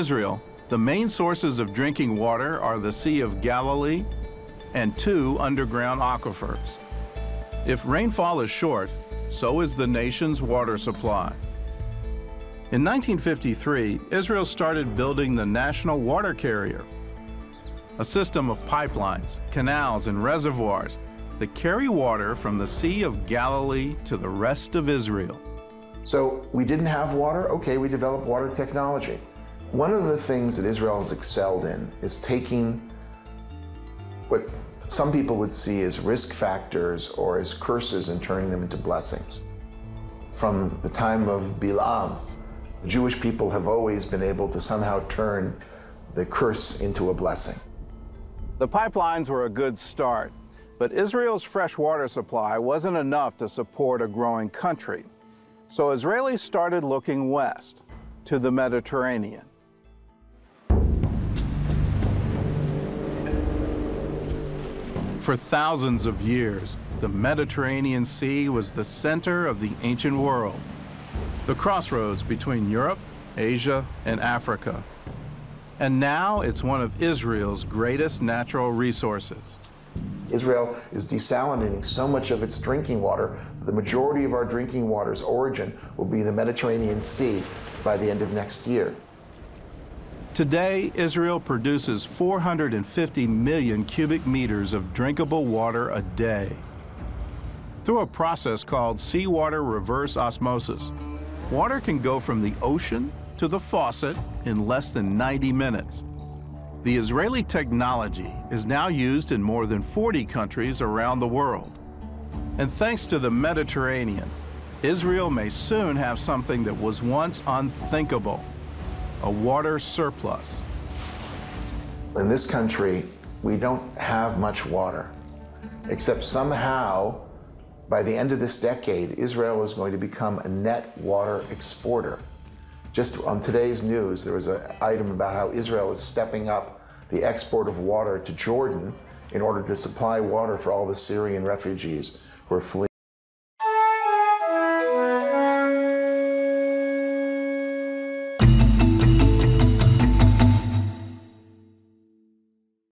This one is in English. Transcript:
Israel, the main sources of drinking water are the Sea of Galilee and 2 underground aquifers. If rainfall is short, so is the nation's water supply. In 1953, Israel started building the national water carrier, a system of pipelines, canals, and reservoirs that carry water from the Sea of Galilee to the rest of Israel. So we didn't have water? Okay, we developed water technology. One of the things that Israel has excelled in is taking what some people would see as risk factors or as curses and turning them into blessings. From the time of Bilam, the Jewish people have always been able to somehow turn the curse into a blessing. The pipelines were a good start, but Israel's fresh water supply wasn't enough to support a growing country. So Israelis started looking west, to the Mediterranean. For thousands of years, the Mediterranean Sea was the center of the ancient world, the crossroads between Europe, Asia, and Africa. And now it's one of Israel's greatest natural resources. Israel is desalinating so much of its drinking water, the majority of our drinking water's origin will be the Mediterranean Sea by the end of next year. Today, Israel produces 450 million cubic meters of drinkable water a day. Through a process called seawater reverse osmosis, water can go from the ocean to the faucet in less than 90 minutes. The Israeli technology is now used in more than 40 countries around the world. And thanks to the Mediterranean, Israel may soon have something that was once unthinkable: a water surplus. In this country, we don't have much water, except somehow, by the end of this decade, Israel is going to become a net water exporter. Just on today's news, there was an item about how Israel is stepping up the export of water to Jordan in order to supply water for all the Syrian refugees who are fleeing.